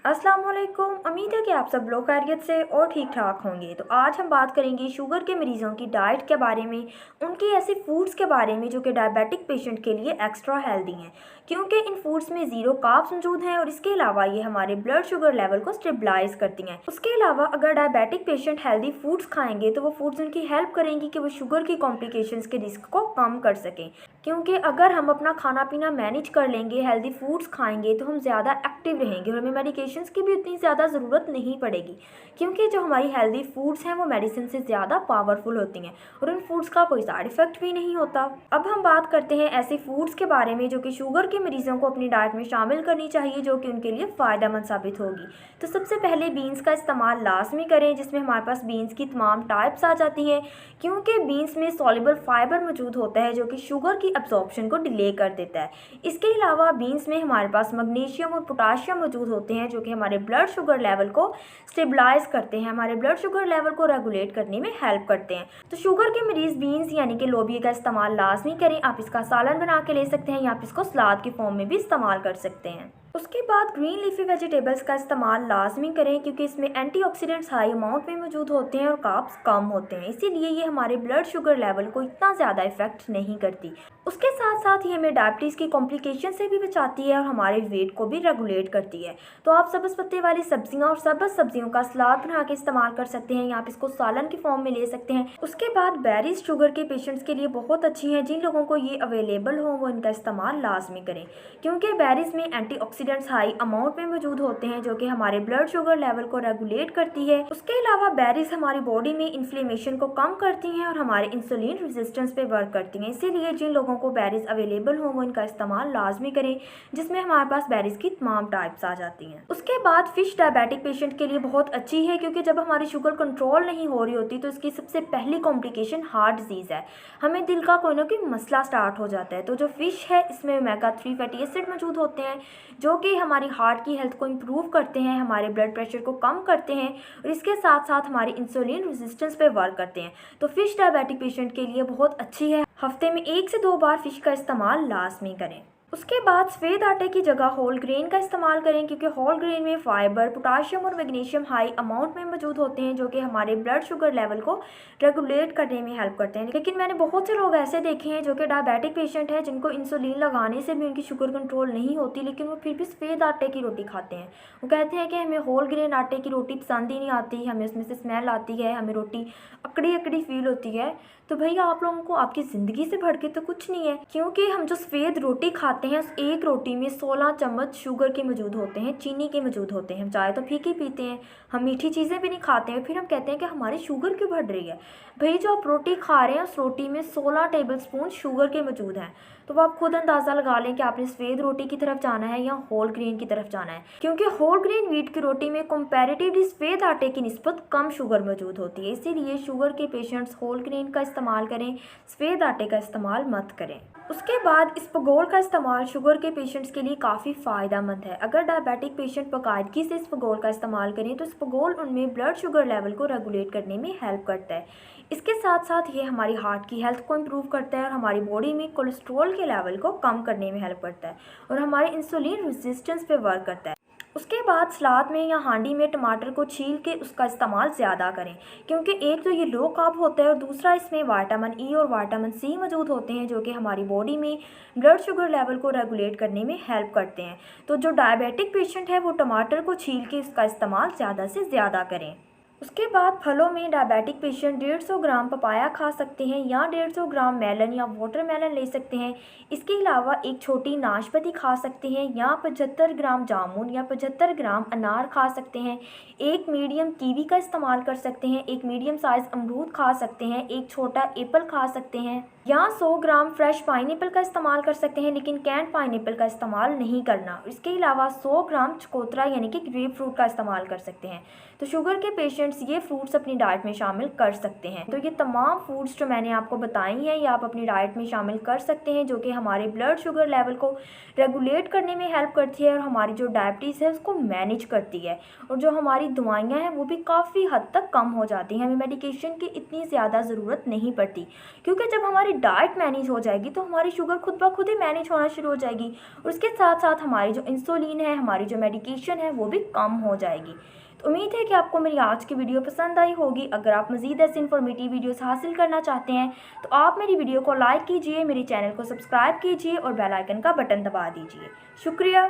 अस्सलाम वालेकुम। उम्मीद है कि आप सब लोग खैरियत से और ठीक ठाक होंगे। तो आज हम बात करेंगे शुगर के मरीज़ों की डाइट के बारे में, उनके ऐसे फूड्स के बारे में जो कि डायबिटिक पेशेंट के लिए एक्स्ट्रा हेल्दी हैं, क्योंकि इन फूड्स में ज़ीरो कार्ब्स मौजूद हैं और इसके अलावा ये हमारे ब्लड शुगर लेवल को स्टेबलाइज करती हैं। उसके अलावा अगर डायबिटिक पेशेंट हेल्दी फूड्स खाएंगे तो वो फूड्स उनकी हेल्प करेंगी कि वो शुगर की कॉम्प्लिकेशंस के रिस्क को कम कर सकें, क्योंकि अगर हम अपना खाना पीना मैनेज कर लेंगे, हेल्दी फूड्स खाएंगे तो हम ज़्यादा एक्टिव रहेंगे और हमें मेडिकेशंस की भी उतनी ज़्यादा ज़रूरत नहीं पड़ेगी, क्योंकि जो हमारी हेल्दी फूड्स हैं वो मेडिसिन से ज़्यादा पावरफुल होती हैं और उन फूड्स का कोई साइड इफ़ेक्ट भी नहीं होता। अब हम बात करते हैं ऐसे फूड्स के बारे में जो कि शुगर के मरीज़ों को अपनी डाइट में शामिल करनी चाहिए, जो कि उनके लिए फ़ायदेमंद साबित होगी। तो सबसे पहले बीन्स का इस्तेमाल लाजमी करें, जिसमें हमारे पास बीन्स की तमाम टाइप्स आ जाती हैं, क्योंकि बीन्स में सॉल्युबल फाइबर मौजूद होता है जो कि शुगर की अब्जॉर्प्शन को डिले कर देता है। इसके अलावा बीन्स में हमारे पास मैग्नीशियम और पोटाशियम मौजूद होते हैं जो कि हमारे ब्लड शुगर लेवल को स्टेबलाइज करते हैं, हमारे ब्लड शुगर लेवल को रेगुलेट करने में हेल्प करते हैं। तो शुगर के मरीज़ बीन्स यानी कि लोबिया का इस्तेमाल लाजमी करें। आप इसका सालन बना के ले सकते हैं या आप इसको सलाद की फॉर्म में भी इस्तेमाल कर सकते हैं। उसके बाद ग्रीन लीफी वेजिटेबल्स का इस्तेमाल लाजमी करें, क्योंकि इसमें एंटीऑक्सीडेंट्स हाई अमाउंट में मौजूद होते हैं और कार्ब्स कम होते हैं, इसीलिए ये हमारे ब्लड शुगर लेवल को इतना ज़्यादा इफेक्ट नहीं करती। उसके साथ साथ ही हमें डायबिटीज़ की कॉम्प्लिकेशन से भी बचाती है और हमारे वेट को भी रेगुलेट करती है। तो आप सब्ज़ पत्ते वाली सब्जियां और सब्ज़ सब्जियों का सलाद बना के इस्तेमाल कर सकते हैं या आप इसको सालन की फॉर्म में ले सकते हैं। उसके बाद बेरीज शुगर के पेशेंट्स के लिए बहुत अच्छी हैं, जिन लोगों को ये अवेलेबल हो वो इनका इस्तेमाल लाजमी करें, क्योंकि बेरीज में एंटीऑक्सीडेंट्स हाई अमाउंट में मौजूद होते हैं जो कि हमारे ब्लड शुगर लेवल को रेगुलेट करती है। उसके अलावा बेरीज हमारी बॉडी में इन्फ्लेमेशन को कम करती हैं और हमारे इंसुलिन रेजिस्टेंस पे वर्क करती हैं, इसीलिए जिन लोगों को बेरीज अवेलेबल हो वो इनका इस्तेमाल लाजमी करें, जिसमें हमारे पास बेरीज की तमाम टाइप्स आ जाती हैं। उसके बाद फिश डायबिटिक पेशेंट के लिए बहुत अच्छी है, क्योंकि जब हमारी शुगर कंट्रोल नहीं हो रही होती तो इसकी सबसे पहली कॉम्प्लिकेशन हार्ट डिजीज़ है, हमें दिल का कोई ना कोई मसला स्टार्ट हो जाता है। तो जो फिश है इसमें ओमेगा 3 फैटी एसिड मौजूद होते हैं जो कि हमारी हार्ट की हेल्थ को इम्प्रूव करते हैं, हमारे ब्लड प्रेशर को कम करते हैं और इसके साथ साथ हमारी इंसुलिन रेजिस्टेंस पे वर्क करते हैं। तो फिश डायबिटिक पेशेंट के लिए बहुत अच्छी है, हफ्ते में 1 से 2 बार फिश का इस्तेमाल लाजमी करें। उसके बाद सफ़ेद आटे की जगह होल ग्रेन का इस्तेमाल करें, क्योंकि होल ग्रेन में फाइबर, पोटाशियम और मैग्नीशियम हाई अमाउंट में मौजूद होते हैं जो कि हमारे ब्लड शुगर लेवल को रेगुलेट करने में हेल्प करते हैं। लेकिन मैंने बहुत से लोग ऐसे देखे हैं जो कि डायबिटिक पेशेंट हैं, जिनको इंसुलिन लगाने से भी उनकी शुगर कंट्रोल नहीं होती, लेकिन वो फिर भी सफ़ेद आटे की रोटी खाते हैं। वो कहते हैं कि हमें होल ग्रेन आटे की रोटी पसंद ही नहीं आती, हमें उसमें से स्मेल आती है, हमें रोटी अकड़ी अकड़ी फील होती है। तो भैया आप लोगों को आपकी ज़िंदगी से बढ़ के तो कुछ नहीं है, क्योंकि हम जो सफ़ेद रोटी खाते हैं उस एक रोटी में 16 चम्मच शुगर के मौजूद होते हैं, चीनी के मौजूद होते हैं। हम चाय तो फीकी पीते हैं, हम मीठी चीज़ें भी नहीं खाते हैं, फिर हम कहते हैं कि हमारी शुगर क्यों बढ़ रही है। भाई जो आप रोटी खा रहे हैं उस रोटी में 16 टेबल स्पून शुगर के मौजूद हैं। तो आप खुद अंदाज़ा लगा लें कि आपने सफ़ेद रोटी की तरफ जाना है या होल ग्रेन की तरफ जाना है, क्योंकि होल ग्रेन व्हीट की रोटी में कंपैरेटिवली सफ़ेद आटे की निस्बत कम शुगर मौजूद होती है, इसीलिए शुगर के पेशेंट्स होल ग्रेन का इस्तेमाल करें, सफ़ेद आटे का इस्तेमाल मत करें। उसके बाद इसबगोल का इस्तेमाल शुगर के पेशेंट्स के लिए काफ़ी फ़ायदेमंद है। अगर डायबिटिक पेशेंट बाकायदगी से इसबगोल का इस्तेमाल करें तो इसबगोल उनमें ब्लड शुगर लेवल को रेगुलेट करने में हेल्प करता है। इसके साथ साथ ये हमारी हार्ट की हेल्थ को इम्प्रूव करता है और हमारी बॉडी में कोलेस्ट्रॉल के लेवल को कम करने में हेल्प करता है और हमारे इंसुलिन रेजिस्टेंस पे वर्क करता है। उसके बाद सलाद में या हांडी में टमाटर को छील के उसका इस्तेमाल ज़्यादा करें, क्योंकि एक तो ये लो कार्ब होता है और दूसरा इसमें विटामिन ई और विटामिन सी मौजूद होते हैं जो कि हमारी बॉडी में ब्लड शुगर लेवल को रेगुलेट करने में हेल्प करते हैं। तो जो डायबिटिक पेशेंट है वो टमाटर को छील के इसका इस्तेमाल ज़्यादा से ज़्यादा करें। उसके बाद फलों में डायबिटिक पेशेंट 150 ग्राम पपाया खा सकते हैं या 150 ग्राम मेलन या वाटरमेलन ले सकते हैं। इसके अलावा एक छोटी नाशपाती खा सकते हैं या 75 ग्राम जामुन या 75 ग्राम अनार खा सकते हैं। एक मीडियम कीवी का इस्तेमाल कर सकते हैं, एक मीडियम साइज़ अमरूद खा सकते हैं, एक छोटा एप्पल खा सकते हैं या 100 ग्राम फ्रेश पाइनएप्पल का इस्तेमाल कर सकते हैं, लेकिन कैंड पाइनएप्पल का इस्तेमाल नहीं करना। इसके अलावा 100 ग्राम चकोतरा यानी कि ग्रेप फ्रूट का इस्तेमाल कर सकते हैं। तो शुगर के पेशेंट्स ये फ्रूट्स अपनी डाइट में शामिल कर सकते हैं। तो ये तमाम फूड्स जो मैंने आपको बताई हैं ये आप अपनी डाइट में शामिल कर सकते हैं, जो कि हमारे ब्लड शुगर लेवल को रेगुलेट करने में हेल्प करती है और हमारी जो डायबिटीज़ है उसको मैनेज करती है और जो हमारी दवाइयाँ हैं वो भी काफ़ी हद तक कम हो जाती हैं। हमें मेडिकेशन की इतनी ज़्यादा ज़रूरत नहीं पड़ती, क्योंकि जब हमारी डाइट मैनेज हो जाएगी तो हमारी शुगर खुद ब खुद ही मैनेज होना शुरू हो जाएगी, और उसके साथ साथ हमारी जो इंसुलिन है, हमारी जो मेडिकेशन है, वो भी कम हो जाएगी। तो उम्मीद है कि आपको मेरी आज की वीडियो पसंद आई होगी। अगर आप मज़ीद ऐसी इन्फॉर्मेटिव वीडियोस हासिल करना चाहते हैं तो आप मेरी वीडियो को लाइक कीजिए, मेरे चैनल को सब्सक्राइब कीजिए और बेल आइकन का बटन दबा दीजिए। शुक्रिया।